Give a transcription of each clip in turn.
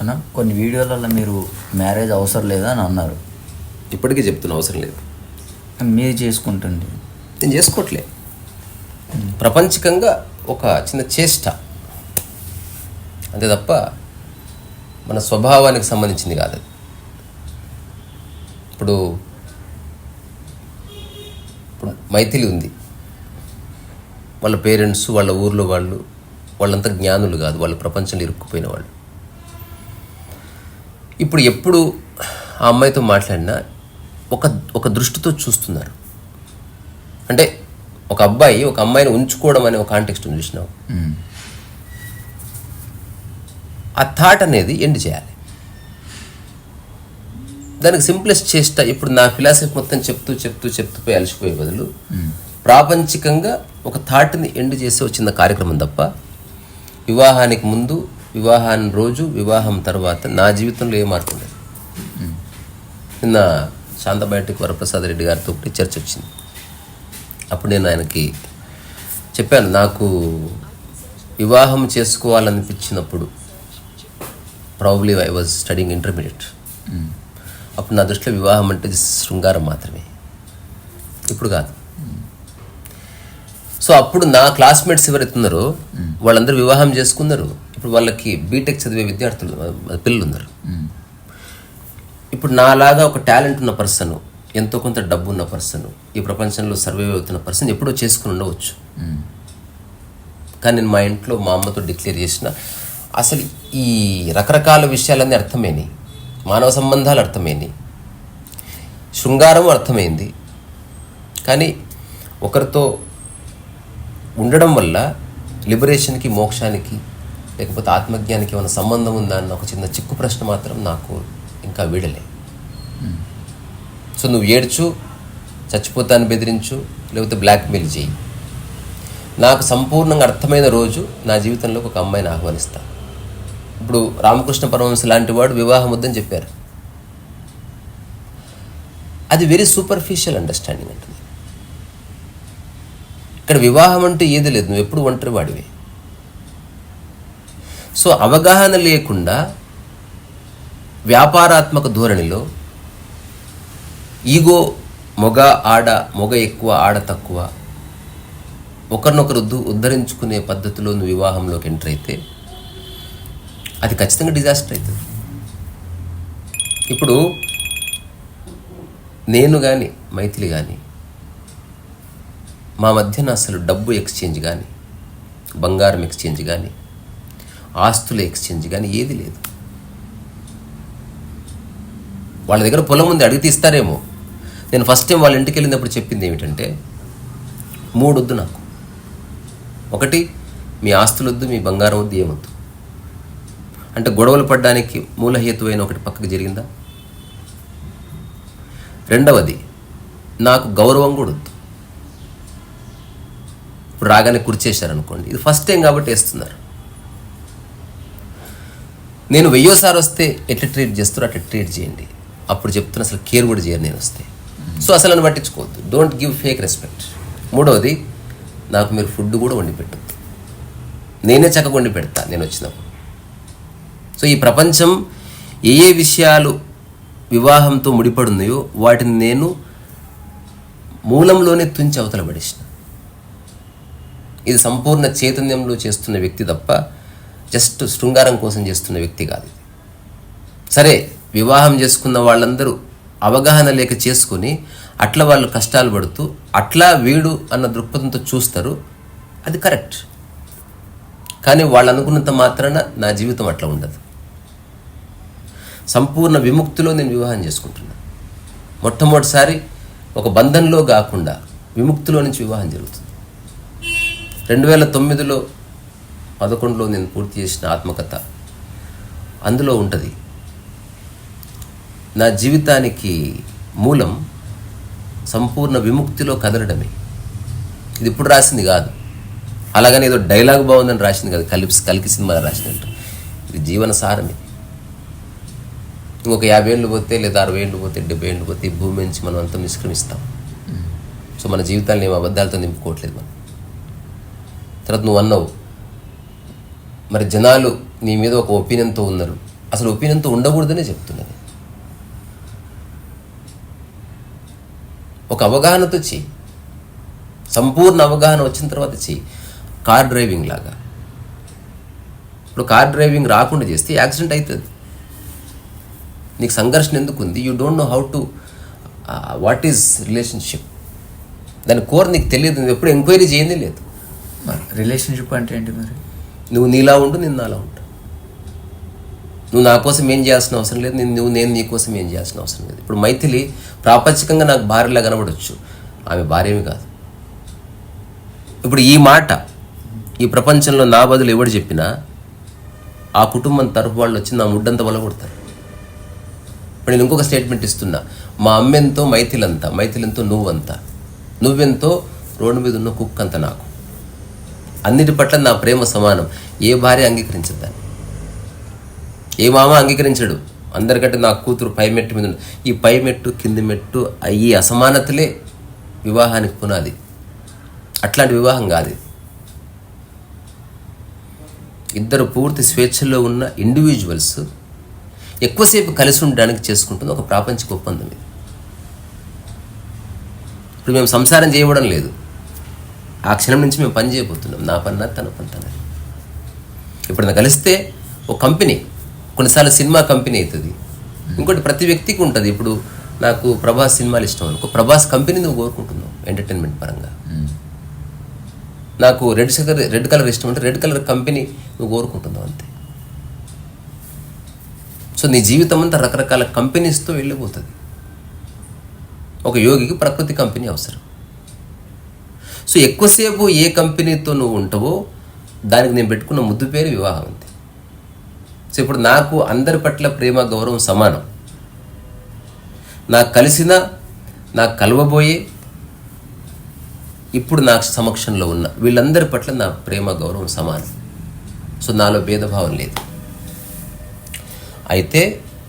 అన్న కొన్ని వీడియోలలో మీరు మ్యారేజ్ అవసరం లేదా అని అన్నారు. ఇప్పటికీ చెప్తున్నా అవసరం లేదు. మీరు చేసుకుంటుంది. నేను చేసుకోవట్లే. ప్రపంచికంగా ఒక చిన్న చేష్ట అంతే తప్ప మన స్వభావానికి సంబంధించింది కాదు. ఇప్పుడు మైథిలి ఉంది, వాళ్ళ పేరెంట్స్, వాళ్ళ ఊర్లో వాళ్ళంతా జ్ఞానులు కాదు, వాళ్ళు ప్రపంచంలో ఇరుక్కుపోయిన వాళ్ళు. ఇప్పుడు ఎప్పుడు ఆ అమ్మాయితో మాట్లాడినా ఒక దృష్టితో చూస్తున్నారు. అంటే ఒక అబ్బాయి ఒక అమ్మాయిని ఉంచుకోవడం అనే ఒక కాంటెక్స్ట్ ఉంది చూసినావు. ఆ థాట్ అనేది ఎండ్ చేయాలి. దానికి సింప్లెస్ట్ చేష్ట. ఇప్పుడు నా ఫిలాసఫీ మొత్తం చెప్తూ పోయి అలసిపోయే బదులు ప్రాపంచికంగా ఒక థాట్ని ఎండ్ చేసే వచ్చిన కార్యక్రమం తప్ప వివాహానికి ముందు, వివాహాన్ని రోజు, వివాహం తర్వాత నా జీవితంలో ఏ మార్పు ఉండదు. నిన్న శాంతబయటికి వరప్రసాద్ రెడ్డి గారితో ఒకటి చర్చ వచ్చింది. అప్పుడు నేను ఆయనకి చెప్పాను, నాకు వివాహం చేసుకోవాలనిపించినప్పుడు probably I was studying intermediate. అప్పుడు నా దృష్టిలో వివాహం అంటే శృంగారం మాత్రమే, ఇప్పుడు కాదు. సో అప్పుడు నా క్లాస్మేట్స్ ఎవరైతే ఉన్నారో వాళ్ళందరూ వివాహం చేసుకున్నారు. ఇప్పుడు వాళ్ళకి బీటెక్ చదివే విద్యార్థులు పిల్లలు ఉన్నారు. ఇప్పుడు నాలాగా ఒక టాలెంట్ ఉన్న పర్సన్, ఎంతో కొంత డబ్బు ఉన్న పర్సన్, ఈ ప్రపంచంలో సర్వైవ్ అవుతున్న పర్సన్ ఎప్పుడో చేసుకుని ఉండవచ్చు. కానీ నేను మా ఇంట్లో మా అమ్మతో డిక్లేర్ చేసిన అసలు ఈ రకరకాల విషయాలన్నీ అర్థమైనవి, మానవ సంబంధాలు అర్థమైనవి, శృంగారం అర్థమైంది. కానీ ఒకరితో ఉండడం వల్ల లిబరేషన్కి, మోక్షానికి, లేకపోతే ఆత్మజ్ఞానికి ఏమైనా సంబంధం ఉందా అన్న ఒక చిన్న చిక్కు ప్రశ్న మాత్రం నాకు ఇంకా వీడలే. సో నువ్వు ఏడ్చు, చచ్చిపోతాను బెదిరించు, లేకపోతే బ్లాక్మెయిల్ చేయి. నాకు సంపూర్ణంగా అర్థమైన రోజు నా జీవితంలోకి ఒక అమ్మాయిని ఆహ్వానిస్తా. ఇప్పుడు రామకృష్ణ పరమహంస లాంటి వాడు వివాహం వద్దని చెప్పారు. అది వెరీ సూపర్ఫిషియల్ అండర్స్టాండింగ్ అంటుంది. ఇక్కడ వివాహం అంటే ఏది లేదు, నువ్వు ఎప్పుడు ఒంటరి వాడివే. సో అవగాహన లేకుండా వ్యాపారాత్మక ధోరణిలో ఈగో, మొగ ఎక్కువ, ఆడ తక్కువ, ఒకరినొకరు ఉద్ధరించుకునే పద్ధతిలో నువ్వు వివాహంలోకి ఎంటర్ అయితే అది ఖచ్చితంగా డిజాస్టర్ అవుతుంది. ఇప్పుడు నేను కానీ మైథిలి కానీ మా మధ్యన అసలు డబ్బు ఎక్స్చేంజ్ కానీ, బంగారం ఎక్స్చేంజ్ కానీ, ఆస్తుల ఎక్స్చేంజ్ కానీ ఏది లేదు. వాళ్ళ దగ్గర పొలం ఉంది, అడిగితే ఇస్తారేమో. నేను ఫస్ట్ టైం వాళ్ళ ఇంటికి వెళ్ళినప్పుడు చెప్పింది ఏమిటంటే 3 వద్దు నాకు. 1, మీ ఆస్తులు వద్దు, మీ బంగారం వద్దు, ఏమొద్దు. అంటే గొడవలు పడడానికి మూలహేతువైన ఒకటి పక్కకు జరిగిందా. 2వది, నాకు గౌరవం కూడా వద్దు. ఇప్పుడు రాగానే కుర్చేశారనుకోండి, ఇది ఫస్ట్ టైం కాబట్టి వేస్తున్నారు. నేను 1000సారి వస్తే ఎట్లా ట్రీట్ చేస్తారో అట్లా ట్రీట్ చేయండి. అప్పుడు చెప్తున్నా, అసలు కేర్ కూడా చేయరు నేను వస్తే. సో అసలు నన్ను పట్టించుకోవద్దు, డోంట్ గివ్ ఫేక్ రెస్పెక్ట్. 3వది, నాకు మీరు ఫుడ్ కూడా వండి పెట్టద్దు, నేనే చక్కగా వండి పెడతా నేను వచ్చినప్పుడు. సో ఈ ప్రపంచం ఏ విషయాలు వివాహంతో ముడిపడున్నాయో వాటిని నేను మూలంలోనే తుంచి అవతల పడేసిన. ఇది సంపూర్ణ చైతన్యంలో చేస్తున్న వ్యక్తి తప్ప జస్ట్ శృంగారం కోసం చేస్తున్న వ్యక్తి కాదు. సరే, వివాహం చేసుకున్న వాళ్ళందరూ అవగాహన లేక చేసుకుని అట్లా వాళ్ళు కష్టాలు పడుతూ అట్లా వీడు అన్న దృక్పథంతో చూస్తారు, అది కరెక్ట్. కానీ వాళ్ళు అనుకున్నంత మాత్రాన నా జీవితం అట్లా ఉండదు. సంపూర్ణ విముక్తిలో నేను వివాహం చేసుకుంటున్నా. మొట్టమొదటిసారి ఒక బంధంలో కాకుండా విముక్తిలో నుంచి వివాహం జరుగుతుంది. 2009లో 11లో నేను పూర్తి చేసిన ఆత్మకథ అందులో ఉంటుంది. నా జీవితానికి మూలం సంపూర్ణ విముక్తిలో కదలడమే. ఇది ఇప్పుడు రాసింది కాదు, అలాగని ఏదో డైలాగ్ బాగుందని రాసింది కాదు, కల్కి సినిమాలో రాసినట్టు. ఇది జీవన సారమే. ఇంకొక 50 ఏళ్ళు పోతే, లేదా 60 ఏళ్ళు పోతే, 70 ఏళ్ళు పోతే ఈ భూమి నుంచి మనం అంతా నిష్క్రమిస్తాం. సో మన జీవితాన్ని ఏం అబద్ధాలతో నింపుకోవట్లేదు మనం. తర్వాత నువ్వు అన్నావు మరి జనాలు నీ మీద ఒక ఒపీనియన్తో ఉన్నారు. అసలు ఒపీనియన్తో ఉండకూడదనే చెప్తున్నది. ఒక అవగాహనతో చెయ్యి, సంపూర్ణ అవగాహన వచ్చిన తర్వాత చెయ్యి. కార్ డ్రైవింగ్ లాగా. ఇప్పుడు కార్ డ్రైవింగ్ రాకుండా చేస్తే యాక్సిడెంట్ అవుతుంది. నీకు సంఘర్షణ ఎందుకు ఉంది? You don't know how to what is relationship. దాని కోర్ నీకు తెలియదు. నువ్వు ఎప్పుడు ఎంక్వైరీ చేయండి లేదు. రిలేషన్షిప్ అంటే ఏంటి మరి? నువ్వు నీలా ఉండు, నేను నాలా ఉంటా. నువ్వు నా కోసం ఏం చేయాల్సిన అవసరం లేదు, నేను నీ కోసం ఏం చేయాల్సిన అవసరం లేదు. ఇప్పుడు మైథిలి ప్రాపంచికంగా నాకు భార్యలా కనబడవచ్చు, ఆమె భార్యేమి కాదు. ఇప్పుడు ఈ మాట ఈ ప్రపంచంలో నా బదులు ఎవడు చెప్పినా ఆ కుటుంబం తరఫు వాళ్ళు వచ్చి నా ముడ్డంతా వలగొడతారు. ఇప్పుడు నేను ఇంకొక స్టేట్మెంట్ ఇస్తున్నా. మా అమ్మెంతో మైథిలంతా, మైథిలంతో నువ్వంతా, నువ్వెంతో రోడ్డు మీద ఉన్న కుక్క అంత నాకు. అన్నిటి పట్ల నా ప్రేమ సమానం. ఏ భార్య అంగీకరించద్దాన్ని, ఏ మామ అంగీకరించడు. అందరికంటే నా కూతురు పై మెట్టు మీద ఉంది. ఈ పై మెట్టు కింది మెట్టు ఈ అసమానతలే వివాహానికి పునాది. అట్లాంటి వివాహం కాదు. ఇద్దరు పూర్తి స్వేచ్ఛలో ఉన్న ఇండివిజువల్స్ ఎక్కువసేపు కలిసి ఉండడానికి చేసుకుంటుంది ఒక ప్రాపంచిక ఒప్పందం ఇది. ఇప్పుడు మేము సంసారం చేయడం లేదు. ఆ క్షణం నుంచి మేము పని చేయబోతున్నాం. నా పని తన పని తనది. ఇప్పుడు కలిస్తే ఒక కంపెనీ, కొన్నిసార్లు సినిమా కంపెనీ అవుతుంది. ఇంకోటి ప్రతి వ్యక్తికి ఉంటుంది. ఇప్పుడు నాకు ప్రభాస్ సినిమాలు ఇష్టం అనుకో, ప్రభాస్ కంపెనీ నువ్వు కోరుకుంటున్నావు ఎంటర్టైన్మెంట్ పరంగా. నాకు రెడ్ కలర్ ఇష్టం అంటే రెడ్ కలర్ కంపెనీ నువ్వు కోరుకుంటున్నావు అంతే. సో నీ జీవితం అంతా రకరకాల కంపెనీస్తో వెళ్ళిపోతుంది. ఒక యోగికి ప్రకృతి కంపెనీ అవసరం. సో ఎక్కువసేపు ఏ కంపెనీతో నువ్వు ఉంటావో దానికి నేను పెట్టుకున్న ముద్దు పేరు వివాహం అంతే. సో ఇప్పుడు నాకు అందరి పట్ల ప్రేమ గౌరవం సమానం. నాకు కలిసిన, నాకు కలవబోయే, ఇప్పుడు నా సమక్షంలో ఉన్న వీళ్ళందరి పట్ల నా ప్రేమ గౌరవం సమానం. సో నాలో భేదభావం లేదు. అయితే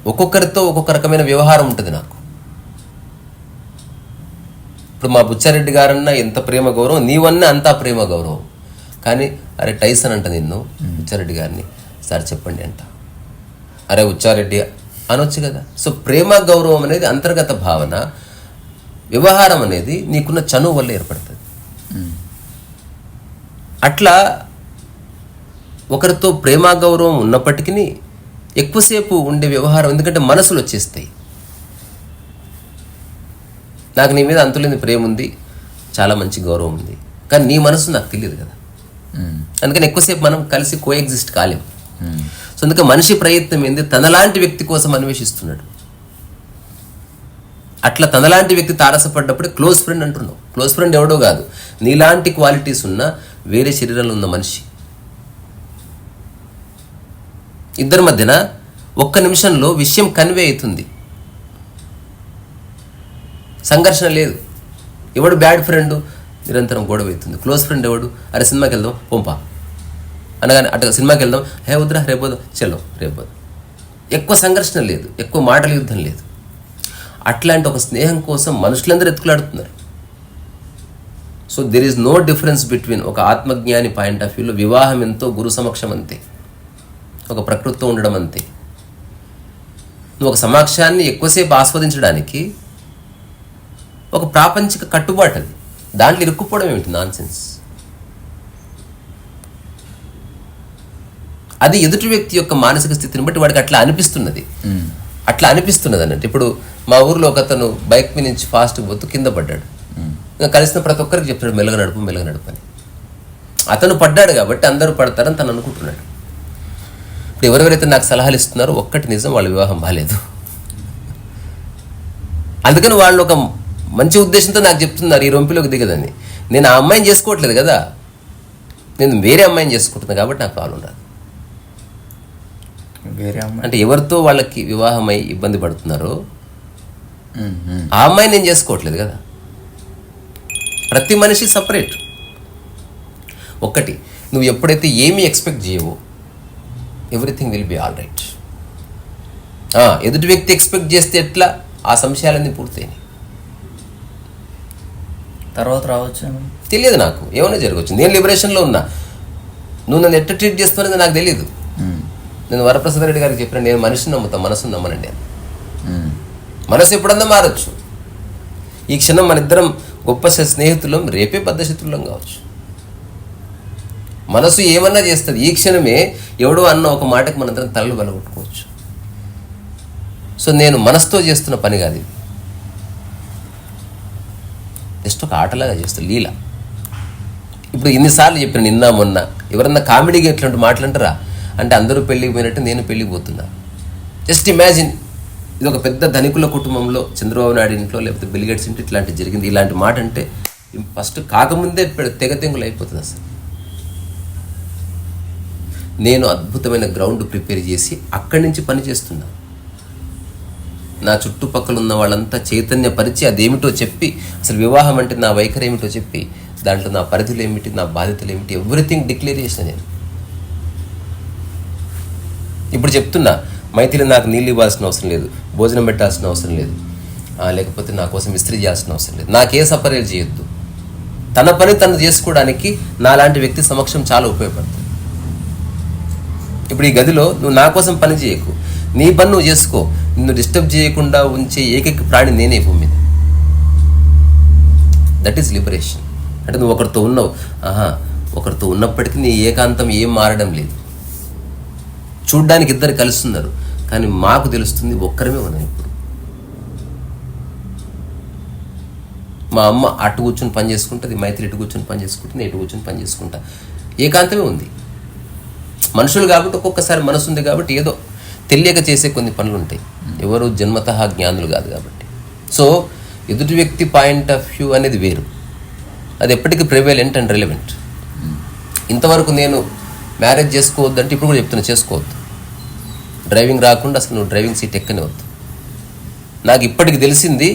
ఒక్కొక్కరితో ఒక్కొక్క రకమైన వ్యవహారం ఉంటుంది నాకు. ఇప్పుడు మా బుచ్చారెడ్డి గారన్నా ఎంత ప్రేమ గౌరవం, నీవన్నా అంతా ప్రేమ గౌరవం. కానీ అరే టైసన్ అంట నిన్ను, బుచ్చారెడ్డి గారిని, సార్ చెప్పండి అంట, అరే ఉచ్చారెడ్డి అనొచ్చు కదా. సో ప్రేమ గౌరవం అనేది అంతర్గత భావన. వ్యవహారం అనేది నీకున్న చనువు వల్ల ఏర్పడుతుంది. అట్లా ఒకరితో ప్రేమ గౌరవం ఉన్నప్పటికీ ఎక్కువసేపు ఉండే వ్యవహారం, ఎందుకంటే మనసులు వచ్చేస్తాయి. నాకు నీ మీద అంతులేని ప్రేమ ఉంది, చాలా మంచి గౌరవం ఉంది, కానీ నీ మనసు నాకు తెలియదు కదా. అందుకని ఎక్కువసేపు మనం కలిసి కోఎగ్జిస్ట్ కాలేం. సో అందుకే మనిషి ప్రయత్నం ఏంది, తనలాంటి వ్యక్తి కోసం అన్వేషిస్తున్నాడు. అట్లా తనలాంటి వ్యక్తి తారసపడ్డప్పుడే క్లోజ్ ఫ్రెండ్ అంటున్నావు. క్లోజ్ ఫ్రెండ్ ఎవడో కాదు, నీలాంటి క్వాలిటీస్ ఉన్న వేరే శరీరంలో ఉన్న మనిషి. ఇద్దరి మధ్యన ఒక్క నిమిషంలో విషయం కన్వే అవుతుంది, సంఘర్షణ లేదు. ఎవడు బ్యాడ్ ఫ్రెండ్, నిరంతరం గొడవ అవుతుంది. క్లోజ్ ఫ్రెండ్ ఎవడు, అరే సినిమాకి వెళ్దాం పంపా అనగానే అటు సినిమాకి వెళ్దాం, హే వద్దురా రేపోదాం, చెల్లం రేపోదాం. ఎక్కువ సంఘర్షణ లేదు, ఎక్కువ మాటల యుద్ధం లేదు. అట్లాంటి ఒక స్నేహం కోసం మనుషులందరూ ఎత్తుకులాడుతున్నారు. So there is no difference between ఒక ఆత్మజ్ఞాని పాయింట్ ఆఫ్ వ్యూలో వివాహం ఎంతో గురు సమక్షం అంతే, ఒక ప్రకృతితో ఉండడం అంతే. నువ్వు ఒక సమక్షాన్ని ఎక్కువసేపు ఆస్వాదించడానికి ఒక ప్రాపంచిక కట్టుబాటు అది. దాంట్లో ఇరుక్కుపోవడం ఏమిటి, నాన్ సెన్స్. అది ఎదుటి వ్యక్తి యొక్క మానసిక స్థితిని బట్టి వాడికి అట్లా అనిపిస్తున్నది అన్నట్టు. ఇప్పుడు మా ఊర్లో ఒక అతను బైక్ మీద నుంచి ఫాస్ట్గా పోతూ కింద పడ్డాడు. ఇంకా కలిసిన ప్రతి ఒక్కరికి చెప్తాడు మెల్లగా నడుపు అని. అతను పడ్డాడు కాబట్టి అందరూ పడతారని తను అనుకుంటున్నాడు. ఇప్పుడు ఎవరెవరైతే నాకు సలహాలు ఇస్తున్నారో ఒక్కటి నిజం, వాళ్ళ వివాహం బాగాలేదు. అందుకని వాళ్ళు ఒక మంచి ఉద్దేశంతో నాకు చెప్తున్నారు ఈ రొంపిలోకి దిగదని. నేను ఆ అమ్మాయిని చేసుకోవట్లేదు కదా, నేను వేరే అమ్మాయిని చేసుకుంటున్నాను కాబట్టి నాకు ప్రాబ్లం రాదు. వేరే అమ్మాయి అంటే ఎవరితో వాళ్ళకి వివాహమై ఇబ్బంది పడుతున్నారో ఆ అమ్మాయిని నేను చేసుకోవట్లేదు కదా. ప్రతి మనిషి సపరేట్. ఒక్కటి, నువ్వు ఎప్పుడైతే ఏమీ ఎక్స్పెక్ట్ చేయవో everything will be all right. ఎదుటి వ్యక్తి ఎక్స్పెక్ట్ చేస్తే ఎట్లా, ఆ సంశయాలన్నీ పూర్తయినాయి. తర్వాత రావచ్చు. తెలియదు నాకు, ఏమైనా జరగవచ్చు. నేను లిబరేషన్లో ఉన్నా, నువ్వు నన్ను ఎట్లా ట్రీట్ చేస్తానని నాకు తెలియదు. నేను వరప్రసాద్ రెడ్డి గారికి చెప్పిన, నేను మనిషిని నమ్ముతాను, మనసుని నమ్మనండి అని. మనసు ఎప్పుడన్నా మారచ్చు. ఈ క్షణం మన ఇద్దరం గొప్ప స్నేహితులం, రేపే బద్ధశత్రులం కావచ్చు. మనసు ఏమన్నా చేస్తుంది. ఈ క్షణమే ఎవడో అన్న ఒక మాటకి మనందరం తలలు బలగొట్టుకోవచ్చు. సో నేను మనసుతో చేస్తున్న పని కాదు ఇది, జస్ట్ ఒక ఆటలాగా చేస్తాను, లీల. ఇప్పుడు ఇన్నిసార్లు చెప్పిన, నిన్న మొన్న ఎవరన్నా కామెడీగా ఎట్లాంటి మాట్లాంటారా అంటే అందరూ పెళ్ళికి పోయినట్టు నేను పెళ్ళికి పోతున్నా. జస్ట్ ఇమాజిన్, ఇది ఒక పెద్ద ధనికుల కుటుంబంలో, చంద్రబాబు నాయుడు ఇంట్లో లేకపోతే బిల్ గేట్స్ ఇంట్లో ఇట్లాంటివి జరిగింది. ఇలాంటి మాట అంటే ఫస్ట్ కాకముందే తెగతెంగులు అయిపోతుంది అసలు. నేను అద్భుతమైన గ్రౌండ్ ప్రిపేర్ చేసి అక్కడి నుంచి పని చేస్తున్నా. నా చుట్టుపక్కల ఉన్న వాళ్ళంతా చైతన్యపరిచి అదేమిటో చెప్పి, అసలు వివాహం అంటే నా వైఖరి ఏమిటో చెప్పి, దాంట్లో నా పరిధులు ఏమిటి, నా బాధ్యతలు ఏమిటి, ఎవ్రీథింగ్ డిక్లేర్ చేసిన నేను. ఇప్పుడు చెప్తున్నా, మైథిలి నాకు నీళ్ళు ఇవ్వాల్సిన అవసరం లేదు, భోజనం పెట్టాల్సిన అవసరం లేదు, లేకపోతే నా కోసం ఇస్త్రీ చేయాల్సిన అవసరం లేదు, నాకే సపరేట్ చేయొద్దు. తన పని తను చేసుకోవడానికి నాలాంటి వ్యక్తి సమక్షం చాలా ఉపయోగపడుతుంది. ఇప్పుడు ఈ గదిలో నువ్వు నా కోసం పని చేయకు, నీ పని నువ్వు చేసుకో. నిన్ను డిస్టర్బ్ చేయకుండా ఉంచే ఏకైక ప్రాణి నేనే భూమి మీద. That is liberation. అంటే నువ్వు ఒకరితో ఉన్నావు, ఒకరితో ఉన్నప్పటికీ నీ ఏకాంతం ఏం మారడం లేదు. చూడ్డానికి ఇద్దరు కలుస్తున్నారు, కానీ మాకు తెలుస్తుంది ఒక్కరమే ఉన్నాం. ఇప్పుడు మా అమ్మ అటు కూర్చొని పని చేసుకుంటుంది, మైత్రి ఇటు కూర్చొని పని చేసుకుంటుంది, నేను ఇటు కూర్చొని పని చేసుకుంటా. ఏకాంతమే ఉంది. మనుషులు కాబట్టి ఒక్కొక్కసారి మనసు ఉంది కాబట్టి ఏదో తెలియక చేసే కొన్ని పనులు ఉంటాయి. ఎవరు జన్మతః జ్ఞానులు కాదు కాబట్టి. సో ఎదుటి వ్యక్తి పాయింట్ ఆఫ్ వ్యూ అనేది వేరు, అది ఎప్పటికీ ప్రివేలెంట్ అండ్ రిలవెంట్. ఇంతవరకు నేను మ్యారేజ్ చేసుకోవద్దు అంటే ఇప్పుడు కూడా చెప్తున్నా, చేసుకోవద్దు. డ్రైవింగ్ రాకుండా అసలు నువ్వు డ్రైవింగ్ సీట్ ఎక్కనివద్దు. నాకు ఇప్పటికి తెలిసింది,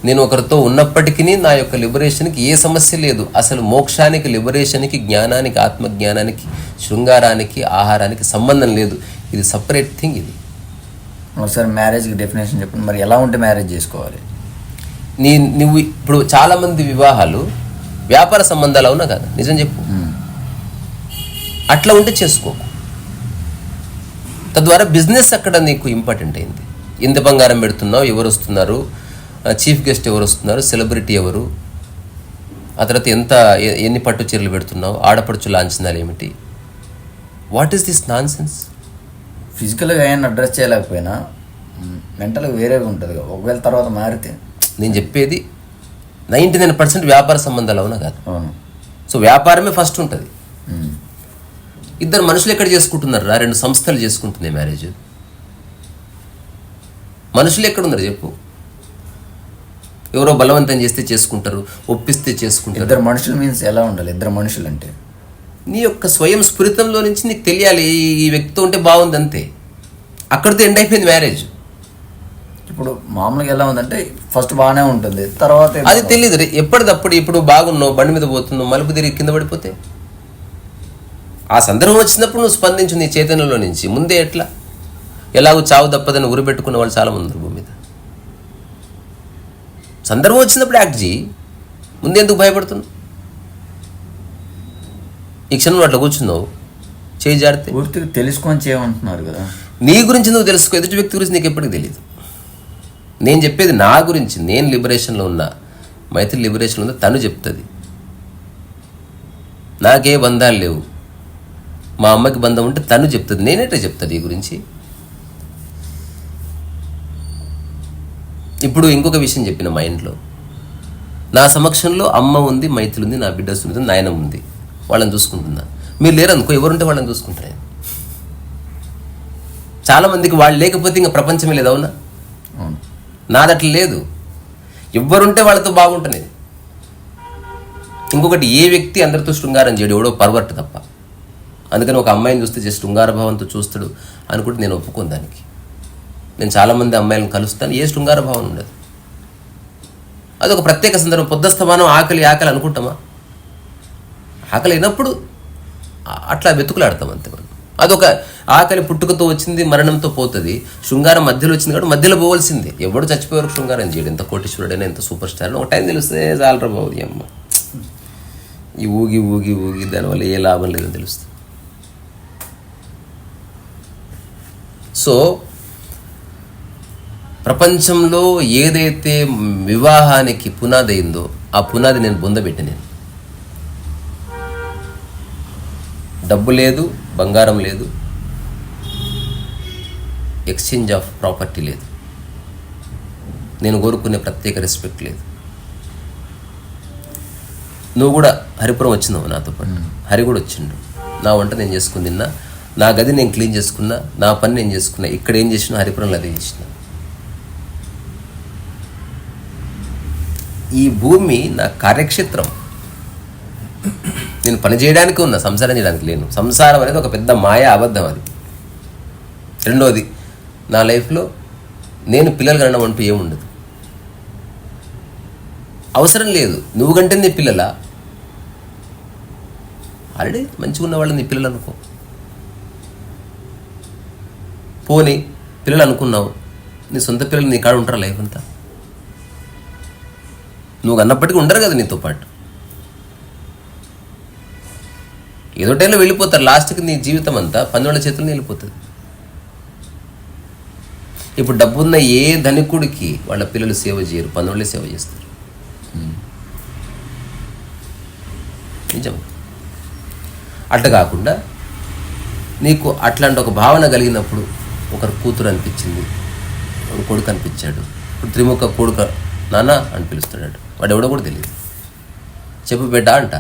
నేను ఒకరితో ఉన్నప్పటికీ నా యొక్క లిబరేషన్కి ఏ సమస్య లేదు. అసలు మోక్షానికి, లిబరేషన్కి, జ్ఞానానికి, ఆత్మజ్ఞానానికి, శృంగారానికి, ఆహారానికి సంబంధం లేదు. ఇది సపరేట్ థింగ్. ఇది ఒకసారి మ్యారేజ్కి డెఫినేషన్ చెప్పండి. మరి ఎలా ఉంటే మ్యారేజ్ చేసుకోవాలి? నువ్వు ఇప్పుడు చాలామంది వివాహాలు వ్యాపార సంబంధాలు అవునా కదా, నిజం చెప్పు. అట్లా ఉంటే చేసుకోకు. తద్వారా బిజినెస్ అక్కడ నీకు ఇంపార్టెంట్ అయింది. ఎంత బంగారం పెడుతున్నావు, ఎవరు వస్తున్నారు, చీఫ్ గెస్ట్ ఎవరు వస్తున్నారు, సెలబ్రిటీ ఎవరు, ఆ తర్వాత ఎన్ని పట్టు చీరలు పెడుతున్నావు, ఆడపడుచు లాంఛనాలు ఏమిటి, what is this non sense? ఫిజికల్గా ఏమైనా అడ్రస్ చేయలేకపోయినా మెంటల్గా వేరేగా ఉంటుంది. ఒకవేళ తర్వాత మారితే, నేను చెప్పేది 99% వ్యాపార సంబంధాలు అవునా కాదు. అవును. సో వ్యాపారమే ఫస్ట్ ఉంటుంది. ఇద్దరు మనుషులు ఎక్కడ చేసుకుంటున్నారు రా? 2 సంస్థలు చేసుకుంటున్నాయి మ్యారేజ్. మనుషులు ఎక్కడున్నారు చెప్పు? ఎవరో బలవంతం చేస్తే చేసుకుంటారు, ఒప్పిస్తే చేసుకుంటారు. ఇద్దరు మనుషులు మీన్స్ ఎలా ఉండాలి? ఇద్దరు మనుషులు అంటే నీ యొక్క స్వయం స్ఫురితంలో నుంచి నీకు తెలియాలి, ఈ వ్యక్తితో ఉంటే బాగుంది అంతే. అక్కడితో ఎండ్ అయిపోయింది మ్యారేజ్. ఇప్పుడు మామూలుగా ఎలా ఉందంటే ఫస్ట్ బాగానే ఉంటుంది, తర్వాత అది తెలియదు. ఎప్పటిదప్పుడు ఇప్పుడు బాగున్నావు, బండి మీద పోతున్నావు, మలుపు తిరిగి కింద పడిపోతే ఆ సందర్భం వచ్చినప్పుడు నువ్వు స్పందించు నీ చైతన్యంలో నుంచి. ముందే ఎట్లా? ఎలాగో చావు తప్పదని ఊరు పెట్టుకున్న వాళ్ళు చాలా మంది భూమి మీద. సందర్భం వచ్చినప్పుడు యాక్ట్ చేయి, ముందే ఎందుకు భయపడుతున్నావు? ఈ క్షణంలో అట్లా కూర్చున్నావు, చేయి జారితే పూర్తిగా తెలుసుకొని చేయమంటున్నారు కదా. నీ గురించి నువ్వు తెలుసుకో, ఎదుటి వ్యక్తి గురించి నీకు ఎప్పటికీ తెలియదు. నేను చెప్పేది నా గురించి. నేను లిబరేషన్లో ఉన్నా, మైత్రి లిబరేషన్లో ఉందా, తను చెప్తుంది. నాకే బంధాలు లేవు, మా అమ్మకి బంధం ఉంటే తను చెప్తుంది, నేనేటే చెప్తాను ఈ గురించి. ఇప్పుడు ఇంకొక విషయం చెప్పిన మైండ్లో, నా సమక్షంలో అమ్మ ఉంది, మైత్రి ఉంది, నా బిడ్డ ఉంది, నాయన ఉంది, వాళ్ళని చూసుకుంటున్నా. మీరు లేరు అనుకో, ఎవరుంటే వాళ్ళని చూసుకుంటారు. చాలామందికి వాళ్ళు లేకపోతే ఇంకా ప్రపంచమే లేదు, అవునా? నాదట్లా లేదు. ఎవ్వరుంటే వాళ్ళతో బాగుంటున్నది. ఇంకొకటి, ఏ వ్యక్తి అందరితో శృంగారం చేయడు, ఎవడో పర్వర్ట్ తప్ప. అందుకని ఒక అమ్మాయిని చూస్తే జస్ట్ శృంగారభావంతో చూస్తాడు అనుకుంటే నేను ఒప్పుకోను దానికి. నేను చాలామంది అమ్మాయిలను కలుస్తాను, ఏ శృంగారభావం ఉండదు. అదొక ప్రత్యేక సందర్భం. పొద్దస్తమానం ఆకలి ఆకలి అనుకుంటామా? ఆకలి అయినప్పుడు అట్లా వెతుకులాడతాం అంతే మనం. అదొక ఆకలి పుట్టుకతో వచ్చింది, మరణంతో పోతుంది. శృంగారం మధ్యలో వచ్చింది కాబట్టి మధ్యలో పోవాల్సిందే. ఎవడు చచ్చిపోయారు శృంగారం చేయడు, ఎంత కోటీశ్వరుడైనా, ఎంత సూపర్ స్టార్, ఒక టైం తెలిస్తే చాలరా బాబు అమ్మ. ఈ ఊగి ఊగి ఊగి దానివల్ల ఏ లాభం లేదని తెలుస్తుంది. సో ప్రపంచంలో ఏదైతే వివాహానికి పునాది అయిందో ఆ పునాది నేను బొందబెట్టి, నేను డబ్బు లేదు, బంగారం లేదు, ఎక్స్చేంజ్ ఆఫ్ ప్రాపర్టీ లేదు, నేను కోరుకునే ప్రత్యేక రెస్పెక్ట్ లేదు. నువ్వు కూడా హరిపురం వచ్చినావు నాతో పాటు, హరి కూడా వచ్చిండు. నా వంట నేను చేసుకుని తిన్నా, నా గది నేను క్లీన్ చేసుకున్నా, నా పని నేను చేసుకున్నా. ఇక్కడ ఏం చేసినా హరిపురంలో అదే చేసిన. ఈ భూమి నా కార్యక్షేత్రం. నేను పని చేయడానికి ఉన్నా, సంసారం చేయడానికి లేను. సంసారం అనేది ఒక పెద్ద మాయా అబద్ధం అది. రెండోది, నా లైఫ్లో నేను పిల్లలు కనడం అంటూ ఏముండదు. అవసరం లేదు. నువ్వు కంటే నీ పిల్లల ఆల్రెడీ మంచిగా ఉన్న వాళ్ళు నీ పిల్లలు అనుకో. పోనీ పిల్లలు అనుకున్నావు, నీ సొంత పిల్లలు నీ కాడ ఉంటారా లైఫ్ అంతా? నువ్వు అన్నప్పటికీ ఉండరు కదా నీతో పాటు. ఏదో టైంలో వెళ్ళిపోతారు. లాస్ట్కి నీ జీవితం అంతా పన్నోళ్ళ చేతుల్లో వెళ్ళిపోతుంది. ఇప్పుడు డబ్బున్న ఏ ధనికుడికి వాళ్ళ పిల్లలు సేవ చేయరు, పన్నోళ్ళే సేవ చేస్తారు. నిజం. అట్లా కాకుండా నీకు అట్లాంటి ఒక భావన కలిగినప్పుడు, ఒకరు కూతురు అనిపించింది, ఒక కొడుకు అనిపించాడు, ఇప్పుడు త్రిముఖ కొడుకు నాన్న అని పిలుస్తున్నాడు. వాడు ఎవడో కూడా తెలియదు. చెప్పు బిడ్డ అంట.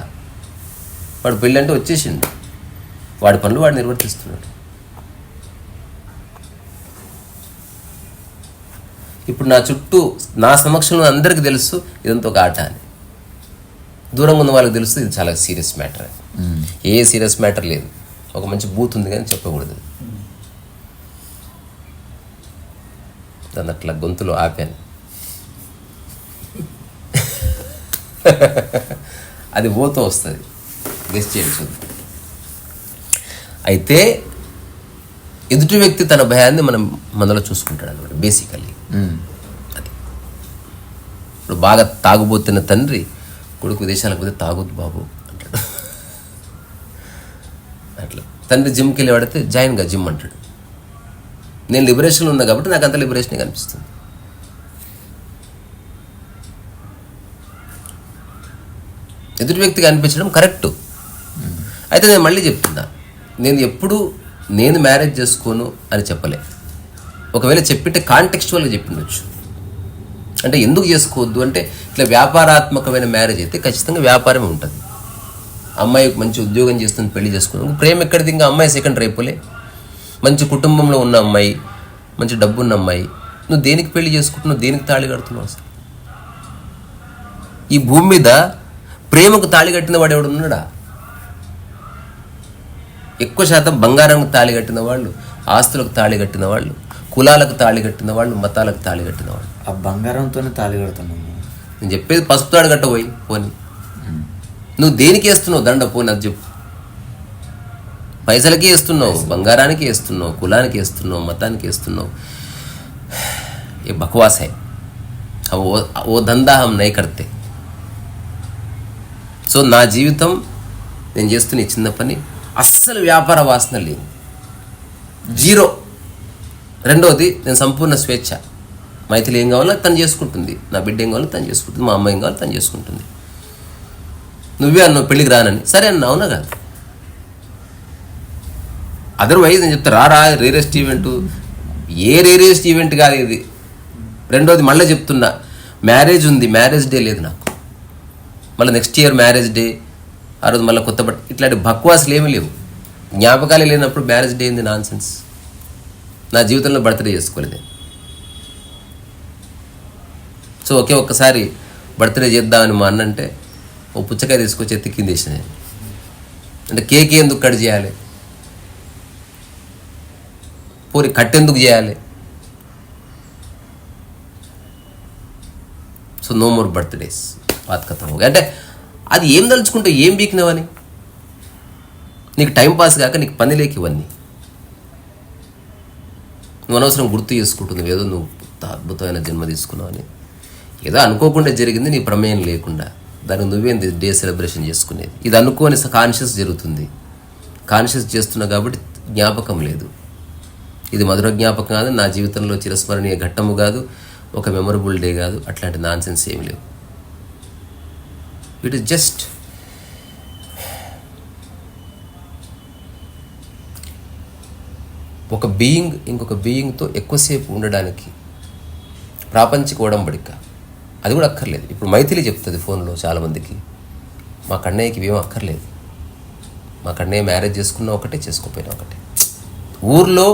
వాడు పెళ్ళి అంటే వచ్చేసిండు, వాడి పనులు వాడు నిర్వర్తిస్తున్నాడు. ఇప్పుడు నా చుట్టూ, నా సమక్షంలో అందరికీ తెలుసు ఇదంతా ఒక ఆట అని. దూరంగా ఉన్న వాళ్ళకి తెలుసు ఇది చాలా సీరియస్ మ్యాటర్ అని. ఏ సీరియస్ మ్యాటర్ లేదు. ఒక మంచి బూత్ ఉంది కానీ చెప్పకూడదు. దాన్ని అట్లా గొంతులో ఆపాను. అది పోతూ వస్తుంది. గెస్ చేయండి చూద్దాం. అయితే ఎదుటి వ్యక్తి తన భయాన్ని మనలో చూసుకుంటాడు అనమాట బేసికల్లీ. అది ఇప్పుడు బాగా తాగుబోతున్న తండ్రి కొడుకు విదేశాలకు పోతే తాగొద్దు బాబు అంటాడు. అట్లా తండ్రి జిమ్కి వెళ్ళి వాడితే జాయిన్గా జిమ్ అంటాడు. నేను లిబరేషన్ ఉన్నా కాబట్టి నాకు అంత లిబరేషనే కనిపిస్తుంది. ఎదుటి వ్యక్తికి అనిపించడం కరెక్టు. అయితే నేను మళ్ళీ చెప్తున్నా, నేను ఎప్పుడు నేను మ్యారేజ్ చేసుకోను అని చెప్పలే. ఒకవేళ చెప్పితే కాంటెక్స్చువల్గా చెప్పిండొచ్చు. అంటే ఎందుకు చేసుకోవద్దు అంటే, ఇట్లా వ్యాపారాత్మకమైన మ్యారేజ్ అయితే ఖచ్చితంగా వ్యాపారమే ఉంటుంది. అమ్మాయి మంచి ఉద్యోగం చేస్తుంది, పెళ్లి చేసుకున్నాం, ప్రేమ ఎక్కడిది? ఇంకా అమ్మాయి సెకండ్ రేపులే. మంచి కుటుంబంలో ఉన్న అమ్మాయి, మంచి డబ్బు ఉన్న అమ్మాయి, నువ్వు దేనికి పెళ్లి చేసుకుంటున్నావు? దేనికి తాళి కడుతున్నావు? అసలు ఈ భూమి మీద ప్రేమకు తాళి కట్టిన వాడు ఎవడు ఉన్నాడా? ఎక్కువ శాతం బంగారంకు తాళి కట్టిన వాళ్ళు, ఆస్తులకు తాళి కట్టిన వాళ్ళు, కులాలకు తాళి కట్టిన వాళ్ళు, మతాలకు తాళి కట్టిన వాళ్ళు. ఆ బంగారంతోనే తాళి కడుతున్నాము. నేను చెప్పేది పసుపు తాడు కట్టబోయి పోని. నువ్వు దేనికి వేస్తున్నావు దండ? పోని అది చెప్పు. పైసలకి వేస్తున్నావు, బంగారానికి వేస్తున్నావు, కులానికి వేస్తున్నావు, మతానికి వేస్తున్నావు. ఏ బకవాస్ హై. ఓ దందా హమ్ నై కర్తే. సో నా జీవితం, నేను చేస్తున్న ఈ చిన్న పని అస్సలు వ్యాపార వాసన లేదు, జీరో. రెండోది, నేను సంపూర్ణ స్వేచ్ఛ. మైథిలి ఏం కావాలో తను చేసుకుంటుంది, నా బిడ్డ ఏం కావాలో తను చేసుకుంటుంది, మా అమ్మ ఏం కావాలో తను చేసుకుంటుంది. నువ్వే అన్నావు పెళ్ళికి రానని, సరే అన్న, అవునా కాదు? అదర్వైజ్ నేను చెప్తా, రా రేరెస్ట్ ఈవెంట్, ఏ రేరెస్ట్ ఈవెంట్ కాదు ఇది. రెండోది మళ్ళీ చెప్తున్నా, మ్యారేజ్ ఉంది, మ్యారేజ్ డే లేదు నాకు. మళ్ళీ నెక్స్ట్ ఇయర్ మ్యారేజ్ డే, ఆ రోజు మళ్ళీ కొత్త బట్ట, ఇట్లాంటి బక్వాసులు ఏమీ లేవు. జ్ఞాపకాలే లేనప్పుడు మ్యారేజ్ డే ఏంది? Non sense. నా జీవితంలో బర్త్డే చేసుకోలేదు. సో ఒక్కసారి బర్త్డే చేద్దామని మా అన్నంటే ఓ పుచ్చకాయ తీసుకొచ్చి ఎత్తి కింద వేసిన నేను. అంటే కేక్ ఎందుకు కట్ చేయాలి? పూరి కట్టెందుకు చేయాలి? సో నో మోర్ బర్త్డేస్, బాత్ కథ. అంటే అది ఏం తలుచుకుంటే ఏం బీకినవని, నీకు టైంపాస్ కాక నీకు పని లేక ఇవన్నీ నువ్వు అనవసరం గుర్తు చేసుకుంటుంది. ఏదో నువ్వు అద్భుతమైన జన్మ తీసుకున్నావు అని, ఏదో అనుకోకుండా జరిగింది, నీ ప్రమేయం లేకుండా. దానికి నువ్వేంది డే సెలబ్రేషన్ చేసుకునేది? ఇది అనుకోని కాన్షియస్ జరుగుతుంది. కాన్షియస్ చేస్తున్నా కాబట్టి జ్ఞాపకం లేదు. ఇది మధుర జ్ఞాపకం కాదు, నా జీవితంలో చిరస్మరణీయ ఘట్టము కాదు, ఒక మెమొరబుల్ డే కాదు. అట్లాంటి నాన్ సెన్స్ ఏమి లేవు. ఇట్ ఈస్ జస్ట్ ఒక బీయింగ్ ఇంకొక బీయింగ్తో ఎక్కువసేపు ఉండడానికి ప్రాపంచిక ఒడంబడిక. అది కూడా అక్కర్లేదు. ఇప్పుడు మైథిలి చెప్తుంది ఫోన్లో చాలామందికి, మా కన్నయ్యకి ఏమీ అక్కర్లేదు, మా కన్నయ్య మ్యారేజ్ చేసుకున్నా ఒకటే, చేసుకోపోయినా ఒకటే. ఊర్లో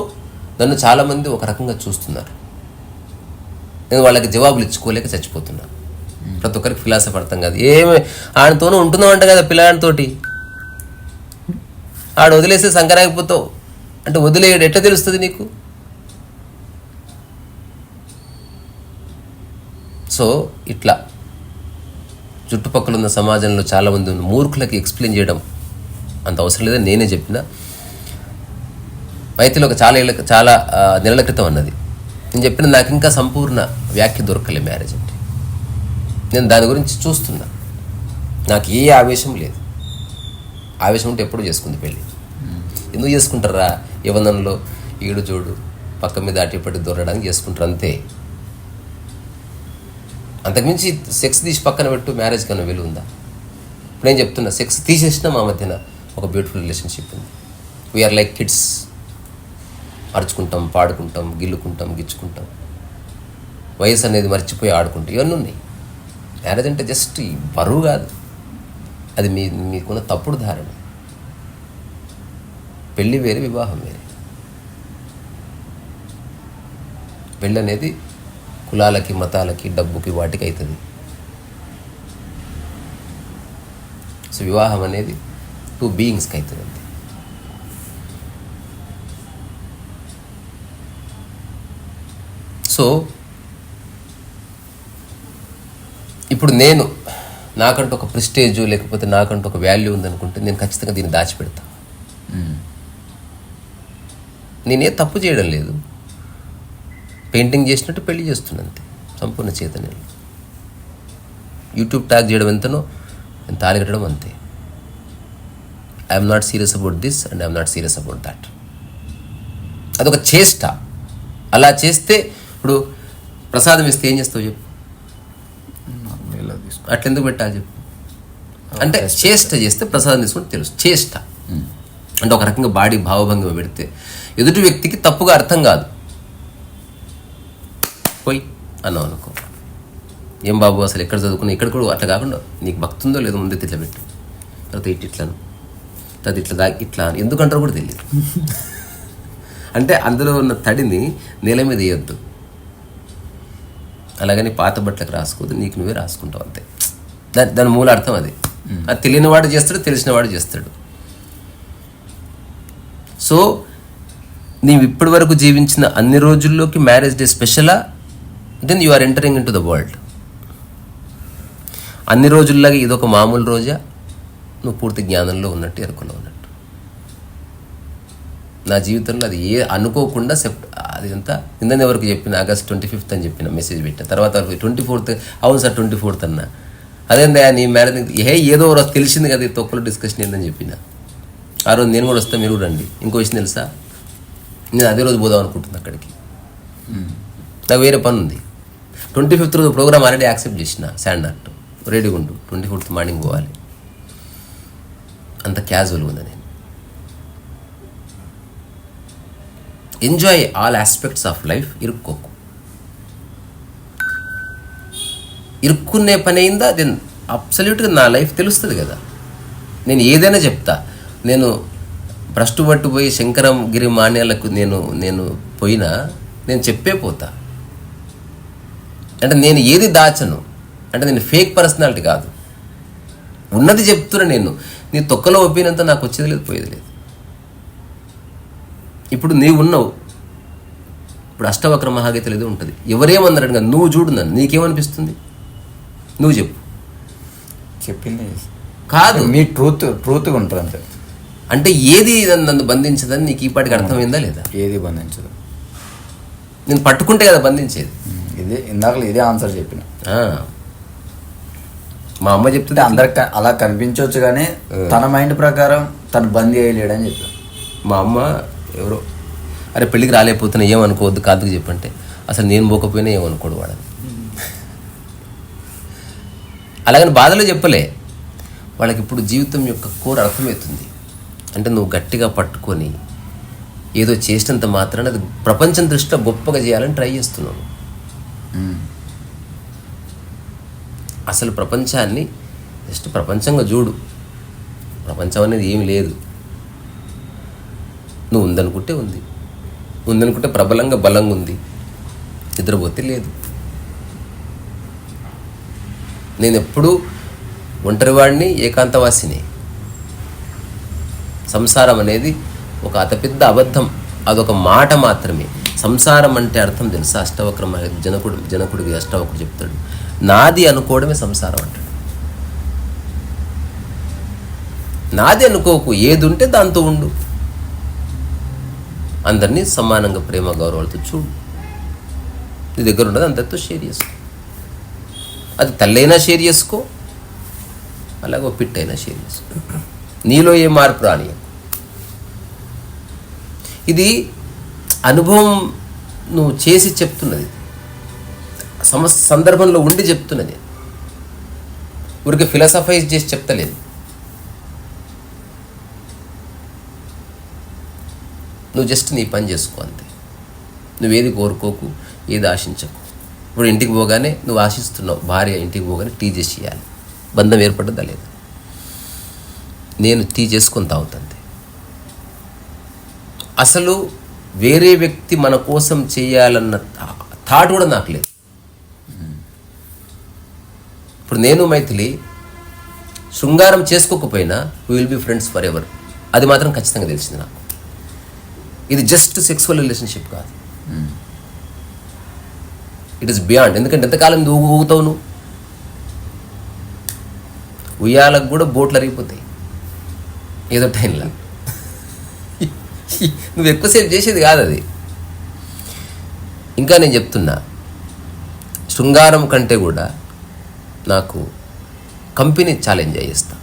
నన్ను చాలామంది ఒక రకంగా చూస్తున్నారు. నేను వాళ్ళకి జవాబులు ఇచ్చుకోలేక చచ్చిపోతున్నా. ప్రతి ఒక్కరికి ఫిలాసఫీ అర్థం కాదు. ఏమి ఆయనతోనూ ఉంటున్నావు అంట కదా పిల్లగాడితోటి, ఆడు వదిలేస్తే సంకరాకపోతావు అంటే వదిలేయడు ఎట్లా తెలుస్తుంది నీకు? సో ఇట్లా చుట్టుపక్కల ఉన్న సమాజంలో చాలామంది ఉన్న మూర్ఖులకి ఎక్స్ప్లెయిన్ చేయడం అంత అవసరం లేదని నేనే చెప్పిన. మైథిలి ఒక చాలా నెలల క్రితం అన్నది. నేను చెప్పిన నాకు ఇంకా సంపూర్ణ వ్యాఖ్య దొరకలే మ్యారేజ్ అంటే. నేను దాని గురించి చూస్తున్నా. నాకు ఏ ఆవేశం లేదు. ఆవేశం ఉంటే ఎప్పుడు చేసుకుంది పెళ్ళి. ఎందుకు చేసుకుంటారా? యవనంలో ఈడు జోడు పక్క మీద అటుపట్టి దొరడానికి చేసుకుంటారు అంతే. అంతకుమించి సెక్స్ తీసి పక్కన పెట్టు, మ్యారేజ్ కన్నా విలువ ఉందా? ఇప్పుడు నేను చెప్తున్నా, సెక్స్ తీసేసినా మా మధ్యన ఒక బ్యూటిఫుల్ రిలేషన్షిప్ ఉంది. We are like kids. అరుచుకుంటాం, పాడుకుంటాం, గిల్లుకుంటాం, గిచ్చుకుంటాం, వయసు అనేది మర్చిపోయి ఆడుకుంటాం, ఇవన్నీ ఉన్నాయి. మ్యారేజ్ అంటే జస్ట్ బరువు కాదు, అది మీకున్న తప్పుడు ధారణ. పెళ్ళి వేరే, వివాహం వేరే. పెళ్ళి అనేది కులాలకి, మతాలకి, డబ్బుకి, వాటికి అవుతుంది. సో వివాహం అనేది 2 బీయింగ్స్కి అవుతుంది అంతే. సో ఇప్పుడు నేను నాకంటూ ఒక ప్రెస్టేజ్ లేకపోతే నాకంటూ ఒక వాల్యూ ఉందనుకుంటే నేను ఖచ్చితంగా దీన్ని దాచిపెడతా. నేనే తప్పు చేయడం లేదు. పెయింటింగ్ చేసినట్టు పెళ్లి చేస్తున్నా అంతే, సంపూర్ణ చైతన్యం. యూట్యూబ్ ట్యాగ్ చేయడం ఎంతనో నేను తాళి కట్టడం అంతే. I'm not serious about this and I'm not serious about that. అదొక చేష్ట. అలా చేస్తే ఇప్పుడు ప్రసాదం ఇస్తే ఏం చేస్తావు చెప్పు? అట్లెందుకు పెట్టాలి చెప్పు? అంటే చేష్ట చేస్తే ప్రసాదం తీసుకుంటే తెలుసు. చేష్ట అంటే ఒక రకంగా బాడీ భావభంగం పెడితే ఎదుటి వ్యక్తికి తప్పుగా అర్థం కాదు. పోయి అన్నావు అనుకో, ఏం బాబు అసలు ఎక్కడ చదువుకున్నా, ఇక్కడ కూడా అట్లా కాకుండా నీకు భక్తి ఉందో లేదో ముందే ఇట్లా పెట్టు, తర్వాత ఇట్లాను, తర్వాత ఇట్లా ఇట్లా ఎందుకంటారో కూడా తెలియదు. అంటే అందులో ఉన్న తడిని నేల మీద వేయొద్దు. అలాగని పాత బట్టలకు రాసుకోవద్దు, నీకు నువ్వే రాసుకుంటావు అంతే. దాని మూల అర్థం అది. అది తెలియని వాడు చేస్తాడు, తెలిసిన వాడు చేస్తాడు. సో నీవు ఇప్పటి వరకు జీవించిన అన్ని రోజుల్లోకి మ్యారేజ్ డే స్పెషలా? Then you are entering into the world. అన్ని రోజుల్లాగా ఇదొక మామూలు రోజా? నువ్వు పూర్తి జ్ఞానంలో ఉన్నట్టు, ఎరుకలో ఉన్నట్టు. నా జీవితంలో అది అనుకోకుండా అది అంతా నిన్న వరకు చెప్పిన ఆగస్ట్ 25th అని చెప్పిన మెసేజ్ పెట్టిన తర్వాత 24th. అవును సార్ 24th అన్నా. అదేందా నీ మ్యారేజ్ ఏదో రోజు తెలిసింది కదా, తొక్కలో డిస్కషన్ ఏందని చెప్పిన. ఆ రోజు నేను కూడా వస్తా, మీరు రండి. ఇంకో విషయం తెలుసా, నేను అదే రోజు పోదాం అనుకుంటున్నా అక్కడికి. నాకు వేరే పని ఉంది. 25th రోజు ప్రోగ్రామ్ ఆల్రెడీ యాక్సెప్ట్ చేసిన, శాండ్ ఆర్ట్ రెడీగా ఉండు, 24th మార్నింగ్ పోవాలి. అంత క్యాజువల్గా ఉంది. నేను enjoy all aspects of life. ఇరుక్కోకు. ఇరుక్కునే పని అయిందా దెన్ అబ్సల్యూట్గా నా లైఫ్ తెలుస్తుంది కదా. నేను ఏదైనా చెప్తా. నేను భ్రష్టు పట్టుపోయి శంకరంగిరి మాన్యాలకు నేను పోయినా నేను చెప్పే పోతా. అంటే నేను ఏది దాచను. అంటే నేను ఫేక్ పర్సనాలిటీ కాదు, ఉన్నది చెప్తున్నా. నేను నీ తొక్కలో ఒప్పినంత నాకు వచ్చేది లేదు, పోయేది లేదు. ఇప్పుడు నీవు ఉన్నావు. ఇప్పుడు అష్టవక్ర మహాగీతలు ఏదో ఉంటుంది. ఎవరేమన్నారని కదా, నువ్వు చూడు నన్ను, నీకేమనిపిస్తుంది? నువ్వు చెప్పు. చెప్పింది కాదు, మీ ట్రూత్గా ఉంటుంది అంతే. అంటే ఏది నన్ను బంధించదని నీకు ఈ పాటికి అర్థమైందా లేదా? ఏది బంధించదు. నేను పట్టుకుంటే కదా బంధించేది. ఇదే ఇందాక ఇదే ఆన్సర్ చెప్పిన. మా అమ్మ అంటే చెప్తుంటే అందరికి అలా కనిపించవచ్చు కానీ తన మైండ్ ప్రకారం తను బందీ అయ్యలేడని చెప్పారు. మా అమ్మ ఎవరో అరే పెళ్ళికి రాలేకపోతున్నా ఏమనుకోవద్దు కాదుకు చెప్పంటే అసలు నేను పోకపోయినా ఏమనుకోడు వాడని. అలాగని బాధలో చెప్పలే, వాళ్ళకి ఇప్పుడు జీవితం యొక్క కోర్ అర్థమవుతుంది. అంటే నువ్వు గట్టిగా పట్టుకొని ఏదో చేసినంత మాత్రాన అది ప్రపంచం దృష్టిలో గొప్పగా చేయాలని ట్రై చేస్తున్నావు. అసలు ప్రపంచాన్ని జస్ట్ ప్రపంచంగా చూడు. ప్రపంచం అనేది ఏమి లేదు. నువ్వు ఉందనుకుంటే ఉంది, ఉందనుకుంటే ప్రబలంగా బలంగా ఉంది, నిద్రపోతే లేదు. నేను ఎప్పుడూ ఒంటరివాడిని, ఏకాంతవాసిని. సంసారం అనేది ఒక అతిపెద్ద అబద్ధం, అదొక మాట మాత్రమే. సంసారం అంటే అర్థం తెలుసా? అష్టవక్ర జనకుడికి అష్టవక్రుడు చెప్తాడు, నాది అనుకోవడమే సంసారం అంటాడు. నాది అనుకోకు, ఏది ఉంటే దాంతో ఉండు, అందరినీ సమానంగా ప్రేమ గౌరవాలతో చూడు, నీ దగ్గర ఉన్నది అందరితో షేర్ చేసుకో. అది తల్లైనా షేర్ చేసుకో, అలాగే పిట్టైనా షేర్ చేసుకో. నీలో ఏ మార్పు రాని. ఇది అనుభవం నువ్వు చేసి చెప్తున్నది, సందర్భంలో ఉండి చెప్తున్నది. ఊరికి ఫిలాసఫైజ్ చేసి చెప్తలేదు. నువ్వు జస్ట్ నీ పని చేసుకో అంతే. నువ్వేది కోరుకోకు, ఏది ఆశించకు. ఇప్పుడు ఇంటికి పోగానే నువ్వు ఆశిస్తున్నావు, భార్య ఇంటికి పోగానే టీ చేసి ఇవ్వాలి. బంధం ఏర్పడ్డదా లేదా? నేను టీ చేసుకొని తాగుతుంది. అసలు వేరే వ్యక్తి మన కోసం చేయాలన్న థాట్ కూడా నాకు లేదు. ఇప్పుడు నేను మైథిలి శృంగారం చేసుకోకపోయినా we will be friends forever, అది మాత్రం ఖచ్చితంగా తెలిసింది నాకు. ఇది జస్ట్ సెక్సువల్ రిలేషన్షిప్ కాదు, ఇట్ ఈస్ బియాండ్. ఎందుకంటే ఎంతకాలం నువ్వు ఊగుతావు, నువ్వు ఉయ్యాలకు కూడా బోట్లు అరిగిపోతాయి ఏదో టైంలో. నువ్వు ఎక్కువసేపు చేసేది కాదు అది. ఇంకా నేను చెప్తున్నా, శృంగారం కంటే కూడా నాకు కంపెనీ చాలా ఎంజాయ్ చేస్తా.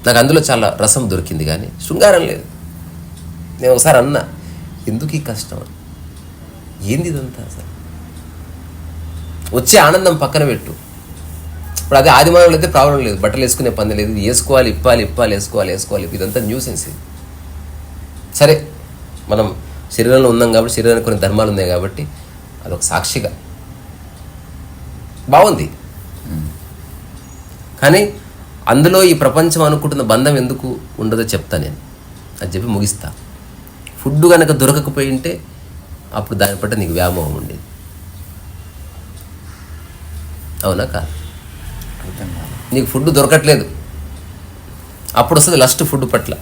నాకు అందులో చాలా రసం దొరికింది, కానీ శృంగారం లేదు. నేను ఒకసారి అన్నా, ఎందుకు ఈ కష్టం, ఏంది ఇదంతా, అసలు వచ్చే ఆనందం పక్కన పెట్టు. ఇప్పుడు అదే ఆదిమానంలో అయితే ప్రాబ్లం లేదు, బట్టలు వేసుకునే పని లేదు, వేసుకోవాలి, ఇప్పాలి, వేసుకోవాలి, ఇదంతా న్యూసెన్స్. ఇది సరే, మనం శరీరంలో ఉన్నాం కాబట్టి, శరీరానికి కొన్ని ధర్మాలు ఉన్నాయి కాబట్టి అదొక సాక్షిగా బాగుంది. కానీ అందులో ఈ ప్రపంచం అనుకుంటున్న బంధం ఎందుకు ఉండదో చెప్తా నేను, అది చెప్పి ముగిస్తా. ఫుడ్ కనుక దొరకకపోయి ఉంటే అప్పుడు దాని పట్ల నీకు వ్యామోహం ఉండేది. అవునా కాదు? నీకు ఫుడ్ దొరకట్లేదు, అప్పుడు వస్తుంది లస్ట్ ఫుడ్ పట్ల.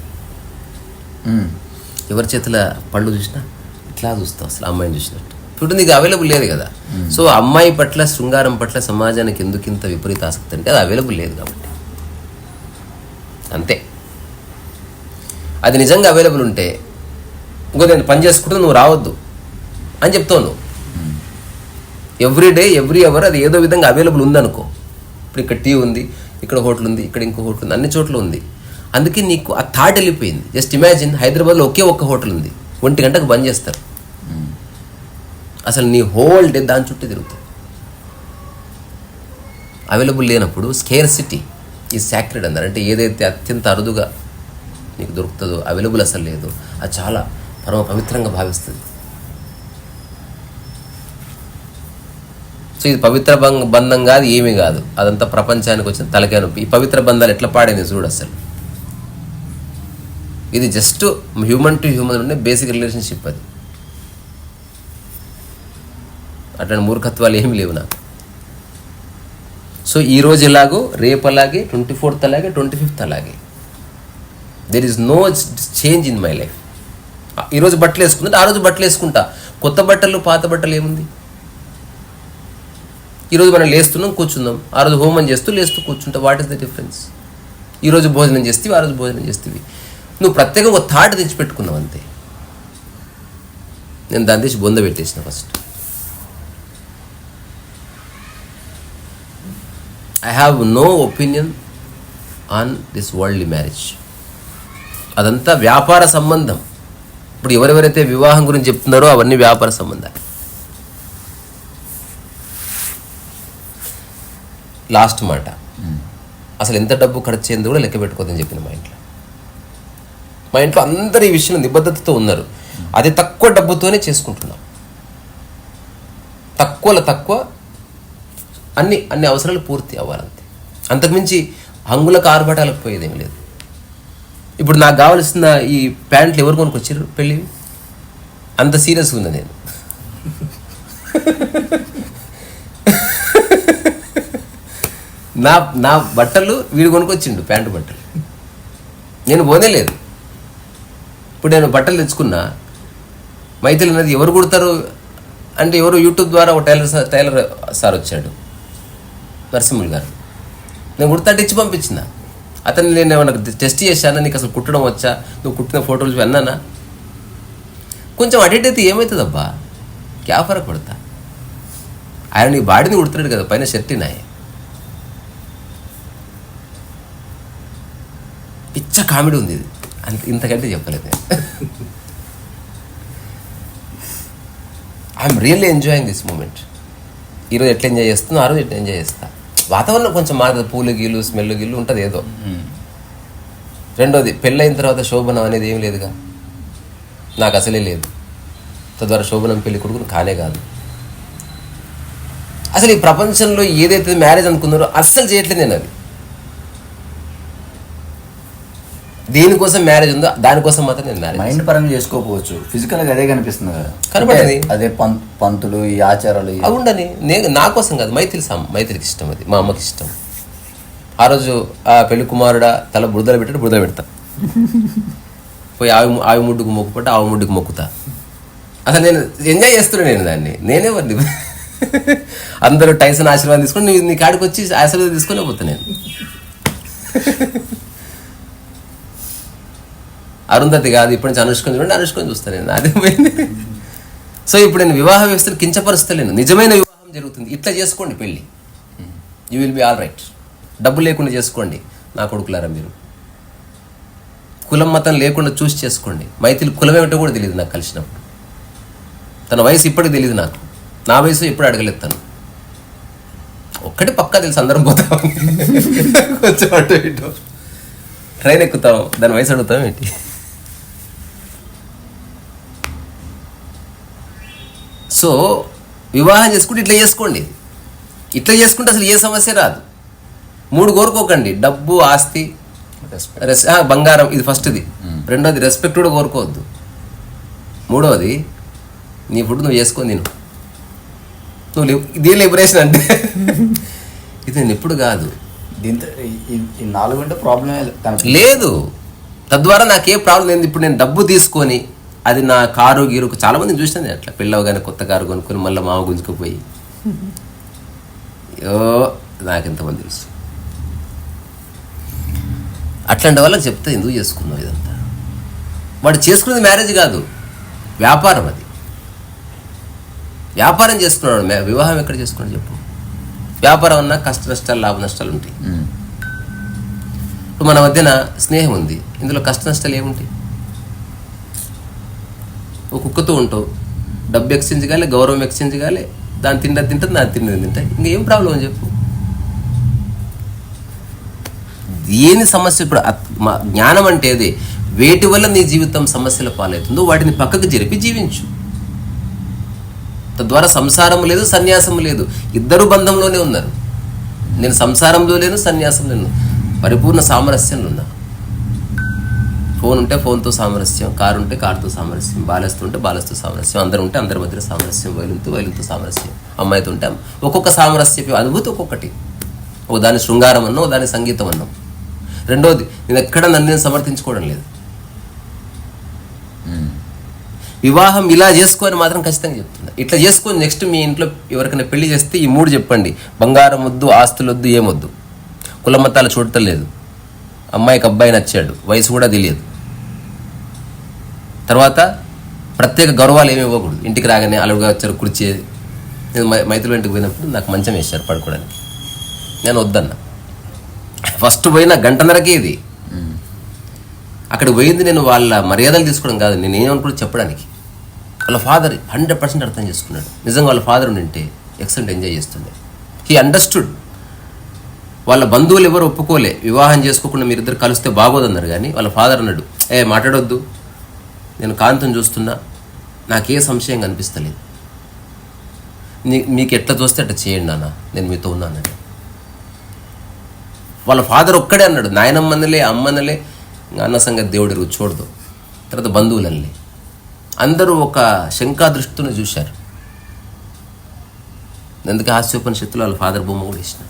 ఎవరి చేతిలో పళ్ళు చూసినా ఇట్లా చూస్తావు, అసలు అమ్మాయిని చూసినట్టు. ఫుడ్ నీకు అవైలబుల్ లేదు కదా. సో అమ్మాయి పట్ల, శృంగారం పట్ల సమాజానికి ఎందుకు ఇంత విపరీత ఆసక్తి అంటే అది అవైలబుల్ లేదు కాబట్టి అంతే. అది నిజంగా అవైలబుల్ ఉంటే ఇంకో నేను పని చేసుకుంటూ నువ్వు రావద్దు అని చెప్తావు నువ్వు. ఎవ్రీ డే, ఎవ్రీ అవర్ అది ఏదో విధంగా అవైలబుల్ ఉందనుకో. ఇప్పుడు ఇక్కడ టీ ఉంది, ఇక్కడ హోటల్ ఉంది, ఇక్కడ ఇంకో హోటల్ ఉంది, అన్ని చోట్ల ఉంది. అందుకే నీకు ఆ థాట్ వెళ్ళిపోయింది. జస్ట్ ఇమాజిన్, హైదరాబాద్లో ఒకే ఒక్క హోటల్ ఉంది, 1 గంటకు బంద్ చేస్తారు. అసలు నీ హోల్ డే దాని చుట్టూ తిరుగుతుంది. అవైలబుల్ లేనప్పుడు స్కేర్సిటీ ఈ సాక్రెడ్ అన్నారు. అంటే ఏదైతే అత్యంత అరుదుగా నీకు దొరుకుతుందో, అవైలబుల్ అసలు లేదు, అది చాలా పరమ పవిత్రంగా భావిస్తుంది. సో ఇది పవిత్ర బంధం కాదు, ఏమీ కాదు, అదంతా ప్రపంచానికి వచ్చిన తలకాయ నొప్పి. ఈ పవిత్ర బంధాలు ఎట్లా పాడైంది చూడు అసలు. ఇది జస్ట్ హ్యూమన్ టు హ్యూమన్ ఉండే బేసిక్ రిలేషన్షిప్. అది అట్లాంటి మూర్ఖత్వాలు ఏమి లేవు నాకు. సో ఈరోజు ఎలాగో, రేపు అలాగే, 24th అలాగే, 25th అలాగే. There is no change in my life. ఈరోజు బట్టలు వేసుకుంటే ఆ రోజు బట్టలు వేసుకుంటా. కొత్త బట్టలు, పాత బట్టలు ఏముంది? ఈరోజు మనం లేస్తున్నాం, కూర్చుందాం, ఆ రోజు హోమం చేస్తూ లేస్తూ కూర్చుంటాం. What is the difference? ఈరోజు భోజనం చేస్తేవి, ఆ రోజు భోజనం చేస్తేవి. నువ్వు ప్రత్యేకంగా ఒక థాట్ తెచ్చిపెట్టుకున్నావు అంతే. నేను దాని తీసి బొంద పెట్టేసిన first. I have no opinion on this worldly marriage. అదంతా వ్యాపార సంబంధం. ఇప్పుడు ఎవరెవరైతే వివాహం గురించి చెప్తున్నారో అవన్నీ వ్యాపార సంబంధాలు. లాస్ట్ మాట, అసలు ఎంత డబ్బు ఖర్చు అయింది కూడా లెక్క పెట్టుకోదని చెప్పింది మా ఇంట్లో. మా ఇంట్లో అందరు ఈ విషయంలో నిబద్ధతతో ఉన్నారు. అది తక్కువ డబ్బుతోనే చేసుకుంటున్నాం. తక్కువలో తక్కువ అన్ని అవసరాలు పూర్తి అవ్వాలంతే. అంతకుమించి హంగులకు ఆర్భటాలకు పోయేదేమీ లేదు. ఇప్పుడు నాకు కావాల్సిన ఈ ప్యాంట్లు ఎవరు కొనుక్కొచ్చారు పెళ్ళి? అంత సీరియస్గా ఉంది నేను. నా బట్టలు వీడు కొనుక్కొచ్చిండు, ప్యాంటు బట్టలు. నేను పోనేలేదు. ఇప్పుడు నేను బట్టలు తెచ్చుకున్నా, మైథిలి అన్నది ఎవరు కుడతారు అంటే ఎవరు యూట్యూబ్ ద్వారా ఒక టైలర్ సార్ వచ్చాడు, నరసింహులు గారు. నేను కుడతా ఇచ్చి పంపించిన అతన్ని. నేను ఏమన్నా టెస్ట్ చేశాను, నీకు అసలు కుట్టడం వచ్చా, నువ్వు కుట్టిన ఫోటోలు అన్నానా? కొంచెం అడిట్ అయితే ఏమవుతుందబ్బా, క్యా ఫరక్ పడతా. ఆయన నీ బాడీని కుడుతున్నాడు కదా, పైన షర్ట్ నాయ. పిచ్చ కామెడీ ఉంది ఇది, ఇంతకంటే చెప్పలేదు నేను. I'm really enjoying this moment. ఈరోజు ఎట్లా ఎంజాయ్ చేస్తున్నా, ఆ రోజు ఎట్లా ఎంజాయ్ చేస్తా. వాతావరణం కొంచెం మారుతుంది, పూలు గీలు స్మెల్ గీలు ఉంటుంది ఏదో. రెండోది, పెళ్ళైన తర్వాత శోభనం అనేది ఏం లేదుగా, నాకు అసలే లేదు. తద్వారా శోభనం పెళ్లి కొడుకుని కానే కాదు. అసలు ఈ ప్రపంచంలో ఏదైతే మ్యారేజ్ అనుకున్నారో అస్సలు చేయట్లేదు నేను. అది దేనికోసం మ్యారేజ్ ఉందో దానికోసం మాత్రం నేను మ్యారేజ్. మైండ్ పరంగా చేసుకోకపోవచ్చు, ఫిజికల్గా అదే కనిపిస్తుంది కదా, కనపడది. అదే పంతులు, ఈ ఆచారాలు అవి ఉండని. నేను నా కోసం కాదు, మైథిలికి ఇష్టం, అది మా అమ్మకి ఇష్టం. ఆ రోజు ఆ పెళ్లి కుమారుడా తల బురదలు పెట్టాడు, బురదలు పెడతా. పోయి ఆవి ముడ్డుకు మొక్కుపట్ట, ఆవు ముడ్డుకు మొక్కుతా. అసలు నేను ఎంజాయ్ చేస్తున్నాను నేను దాన్ని. నేనే మరి అందరూ టైసన్ ఆశీర్వాదం తీసుకొని నీ కాడికి వచ్చి ఆశీర్వాదం తీసుకొని పోతా నేను. అరుంధతి కాదు, ఇప్పటి నుంచి అనుష్కొని చూడండి, అనుష్కొని చూస్తాను నేను. అదే పోయింది. సో ఇప్పుడు నేను వివాహ వ్యవస్థను కించపరుస్తలేను. నిజమైన వివాహం జరుగుతుంది. ఇట్లా చేసుకోండి పెళ్ళి, you will be all right. డబ్బు లేకుండా చేసుకోండి నా కొడుకులారా. మీరు కులం మతం లేకుండా చూసి చేసుకోండి. మైథిలి కులం ఏమిటో కూడా తెలియదు నాకు కలిసినప్పుడు. తన వయసు ఇప్పటికి తెలియదు నాకు. నా వయసు ఎప్పుడు అడగలేదు తను. ఒక్కటి పక్కా తెలుసు, అందరం పోతాం కొంచెం అటు ఇటు. ట్రైన్ ఎక్కుతాం, దాని వయసు అడుగుతాం ఏంటి? సో వివాహం చేసుకుంటే ఇట్లా చేసుకోండి. ఇట్లా చేసుకుంటే అసలు ఏ సమస్య రాదు. 3 కోరుకోకండి, డబ్బు, ఆస్తి, బంగారం. ఇది ఫస్ట్ది. రెండోది రెస్పెక్ట్ కూడా కోరుకోవద్దు. మూడవది నీ ఫుడ్ నువ్వు చేసుకొని తిను. నువ్వు ఇదే లిబరేషన్ అంటే. ఇది నేను ఎప్పుడు కాదు. దీంతో ఈ 4 గంటల ప్రాబ్లమే లేదు. తద్వారా నాకే ప్రాబ్లం లేదు. ఇప్పుడు నేను డబ్బు తీసుకొని అది నా కారు గీరు, చాలా మందిని చూసినాను అట్లా. పెళ్ళవగానే కొత్త కారు కొనుక్కొని మళ్ళీ మామ గుంజుకుపోయి, నాకు ఎంతమంది తెలుసు. అట్లాంటి వాళ్ళకి చెప్తే ఎందుకు చేసుకున్నావు ఇదంతా? వాడు చేసుకునేది మ్యారేజ్ కాదు, వ్యాపారం. అది వ్యాపారం చేసుకున్నాడు. వివాహం ఎక్కడ చేసుకున్నాడు చెప్పు? వ్యాపారం అన్నా కష్ట నష్టాలు, లాభ నష్టాలు ఉంటాయి. ఇప్పుడు మన మధ్యన స్నేహం ఉంది, ఇందులో కష్ట నష్టాలు ఏముంటాయి? ఒక కుక్కతో ఉంటావు, డబ్బు ఎక్స్చేంజ్ కాలే, గౌరవం ఎక్స్చేంజ్ కాలే, దాన్ని తింటుంది, నాకు తింటాయి. ఇంకేం ప్రాబ్లం అని చెప్పు? దేని సమస్య? ఇప్పుడు జ్ఞానం అంటే అది. వేటి వల్ల నీ జీవితం సమస్యల పాలవుతుందో వాటిని పక్కకు జరిపి జీవించు. తద్వారా సంసారం లేదు, సన్యాసం లేదు, ఇద్దరు బంధంలోనే ఉన్నారు. నేను సంసారంలో లేను, సన్యాసంలో లేను, పరిపూర్ణ సామరస్యంలో ఉన్నా. ఫోన్ ఉంటే ఫోన్తో సామరస్యం, కారు ఉంటే కారుతో సామరస్యం, బాలస్తూ ఉంటే బాలస్తూ సామరస్యం, అందరూ ఉంటే అందరి మధ్య సామరస్యం, వైలుతో సామరస్యం, అమ్మాయితో ఉంటే ఒక్కొక్క సామరస్య అనుభూతి ఒక్కొక్కటి. ఓ దాని శృంగారం అన్నో, దాని సంగీతం అన్నో. రెండోది, నేను ఎక్కడ నన్ను సమర్థించుకోవడం లేదు. వివాహం ఇలా చేసుకొని మాత్రం ఖచ్చితంగా చెప్తున్నా. ఇట్లా చేసుకొని నెక్స్ట్ మీ ఇంట్లో ఎవరికైనా పెళ్లి చేస్తే ఈ 3 చెప్పండి. బంగారం వద్దు, ఆస్తులు వద్దు, ఏమొద్దు, కుల మతాలు చూడటలేదు, అమ్మాయికి అబ్బాయి నచ్చాడు, వయసు కూడా తెలియదు. తర్వాత ప్రత్యేక గౌరవాలు ఏమి ఇవ్వకూడదు. ఇంటికి రాగానే అలుగుగా వచ్చారు కుర్చీ. నేను మైథిలి ఇంటికి పోయినప్పుడు నాకు మంచం వేశారు పడుకోవడానికి. నేను వద్దన్నా. ఫస్ట్ పోయిన గంటన్నరకే ఇది. అక్కడ పోయింది నేను వాళ్ళ మర్యాదలు తీసుకోవడం కాదు, నేను ఏమనుకుంటే చెప్పడానికి. వాళ్ళ ఫాదర్ 100% అర్థం చేసుకున్నాడు. నిజంగా వాళ్ళ ఫాదర్ ఉండింటే ఎక్సలెంట్ ఎంజాయ్ చేస్తుండే. He understood. వాళ్ళ బంధువులు ఎవరు ఒప్పుకోలే, వివాహం చేసుకోకుండా మీరిద్దరు కలిస్తే బాగోదన్నారు. కానీ వాళ్ళ ఫాదర్ అన్నాడు, మాట్లాడొద్దు, నేను కాంతం చూస్తున్నా, నాకే సంశయం కనిపిస్తలేదు, మీకు ఎట్లా చూస్తే అట్లా చేయండి నాన్న, నేను మీతో ఉన్నానని. వాళ్ళ ఫాదర్ ఒక్కడే అన్నాడు. నాయనమ్మనలే, అమ్మనలే, అన్న సంగతి దేవుడి చూడదు. తర్వాత బంధువులనలే, అందరూ ఒక శంకా దృష్టితోనే చూశారు. అందుకే హాస్యోపనిషత్తులో వాళ్ళ ఫాదర్ బొమ్మ కూడా ఇచ్చిన.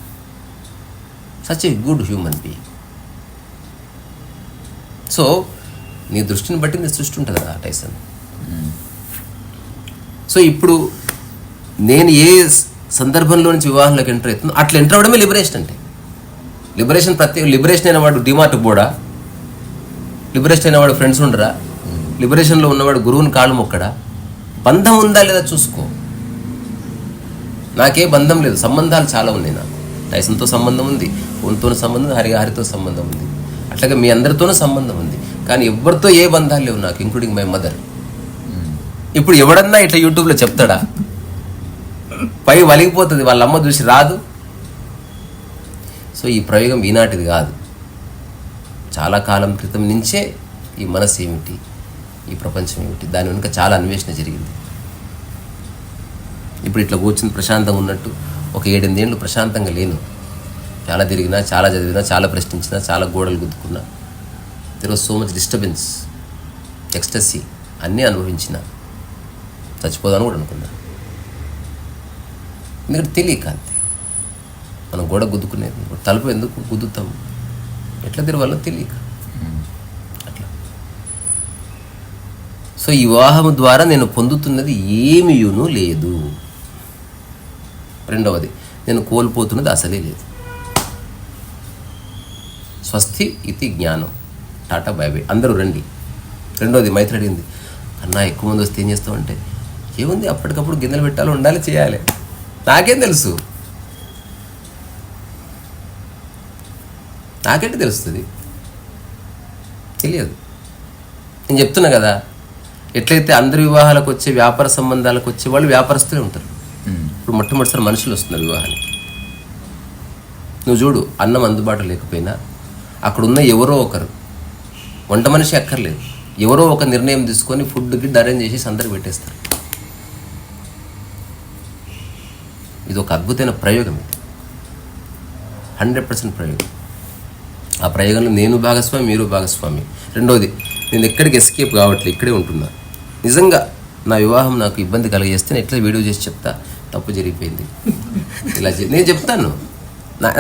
Such a good human being. So నీ దృష్టిని బట్టి నీ సృష్టి ఉంటుంది కదా టైసన్. సో ఇప్పుడు నేను ఏ సందర్భంలో నుంచి వివాహంలోకి ఎంటర్ అవుతుందో అట్లా ఎంటర్ అవ్వడమే లిబరేషన్ అంటే. లిబరేషన్ అయినవాడు డిమార్ట్కి పోడా, లిబరేషన్ అయినవాడు ఫ్రెండ్స్ ఉండరా, లిబరేషన్లో ఉన్నవాడు గురువుని కాళ్ళు మొక్కడా. బంధం ఉందా లేదా చూసుకో. నాకే బంధం లేదు, సంబంధాలు చాలా ఉన్నాయి నాకు. టైసన్తో సంబంధం ఉంది, ఫోన్తో సంబంధం, హరితో సంబంధం ఉంది, అట్లాగే మీ అందరితోనూ సంబంధం ఉంది. కానీ ఎవరితో ఏ బంధాలు లేవు నాకు, ఇంక్లూడింగ్ మై మదర్. ఇప్పుడు ఎవడన్నా ఇట్లా యూట్యూబ్లో చెప్తాడా? పై వలిగిపోతుంది, వాళ్ళ అమ్మ చూసి రాదు. సో ఈ ప్రయోగం ఈనాటిది కాదు, చాలా కాలం క్రితం నుంచే ఈ మనసు ఏమిటి, ఈ ప్రపంచం ఏమిటి, దాని వెనుక చాలా అన్వేషణ జరిగింది. ఇప్పుడు ఇట్లా కూర్చుని ప్రశాంతంగా ఉన్నట్టు ఒక 7-8 ఏళ్ళు ప్రశాంతంగా లేను. చాలా తిరిగినా, చాలా చదివినా, చాలా ప్రశ్నించినా, చాలా గోడలు గుద్దుకున్నా. There was so much disturbance, ecstasy అన్నీ అనుభవించిన. చచ్చిపోదాను కూడా అనుకున్నా. ఎందుకంటే తెలియక అంతే. మనం గోడ గుద్దుకునేది, తలుపు ఎందుకు గుద్దుతాం, ఎట్లా తిరగాలో తెలియక అట్లా. సో ఈ వివాహం ద్వారా నేను పొందుతున్నది ఏమీయునూ లేదు. రెండవది, నేను కోల్పోతున్నది అసలే లేదు. స్వస్తి ఇది జ్ఞానం. టాటా బై బై, అందరూ రండి. రెండవది మైత్రి అడిగింది, అన్నా ఎక్కువ మంది వస్తే ఏం చేస్తామంటే, ఏముంది అప్పటికప్పుడు గిన్నెలు పెట్టాలి, ఉండాలి, చేయాలి. నాకేం తెలుసు, నాకేంటి తెలుస్తుంది, తెలియదు. నేను చెప్తున్నా కదా, ఎట్లయితే అందరి వివాహాలకు వచ్చే, వ్యాపార సంబంధాలకు వచ్చే వాళ్ళు వ్యాపారస్తులే ఉంటారు. ఇప్పుడు మొట్టమొదటిసారి మనుషులు వస్తున్నారు వివాహానికి. నువ్వు చూడు, అన్నం అందుబాటులో లేకపోయినా అక్కడున్న ఎవరో ఒకరు, వంట మనిషి అక్కర్లేదు, ఎవరో ఒక నిర్ణయం తీసుకొని ఫుడ్ గిడ్ అరేంజ్ చేసి అందరికి పెట్టేస్తారు. ఇది ఒక అద్భుతమైన ప్రయోగం, ఇది 100% ప్రయోగం. ఆ ప్రయోగంలో నేను భాగస్వామి, మీరు భాగస్వామి. రెండోది, నేను ఎక్కడికి ఎస్కేప్ కావట్లేదు, ఇక్కడే ఉంటున్నా. నిజంగా నా వివాహం నాకు ఇబ్బంది కలిగేస్తే నేను ఎట్లా వీడియో చేసి చెప్తా, తప్పు జరిగిపోయింది ఇలా నేను చెప్తాను.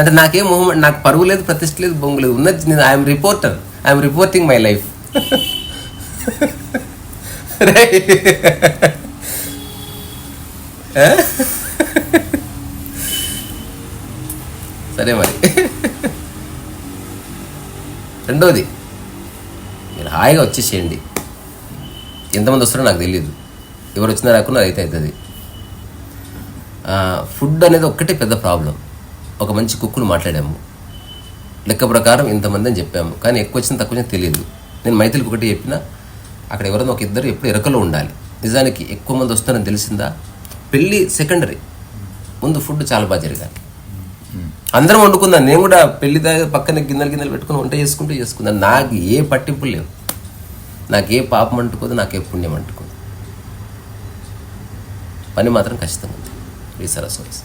అంటే నాకేం మొహం, నాకు పరువు లేదు, ప్రతిష్ట లేదు, బొంగు లేదు, ఉన్నది నేను I'm reporter, I'm reporting my life. సరే మరి. రెండోది, మీరు హాయిగా వచ్చేసేయండి. ఎంతమంది వస్తారో నాకు తెలియదు, ఎవరు వచ్చినా రాకుండా అయితే అవుతుంది. ఫుడ్ అనేది ఒక్కటే పెద్ద ప్రాబ్లం. ఒక మంచి కుక్కును మాట్లాడాము, లెక్క ప్రకారం ఇంతమంది అని చెప్పాము, కానీ ఎక్కువ వచ్చిన తక్కువ వచ్చినా తెలియదు. నేను మైథిలికి ఒకటి చెప్పినా, అక్కడ ఎవరైనా ఒక ఇద్దరు ఎప్పుడు ఎరకలో ఉండాలి. నిజానికి ఎక్కువ మంది వస్తారని తెలిసిందా, పెళ్ళి సెకండరీ, ముందు ఫుడ్ చాలా బాగా జరగాలి. అందరం వండుకుందాం. నేను కూడా పెళ్లి దాకా పక్కన గిన్నెలు పెట్టుకుని వంట చేసుకుందాం. నాకు ఏ పట్టింపులు లేవు, నాకు ఏ పాపం అంటుకోదు, నాకు ఏ పుణ్యం అంటుకోదు. పని మాత్రం ఖచ్చితంగా ఉంది. ఈ సరస్వతి.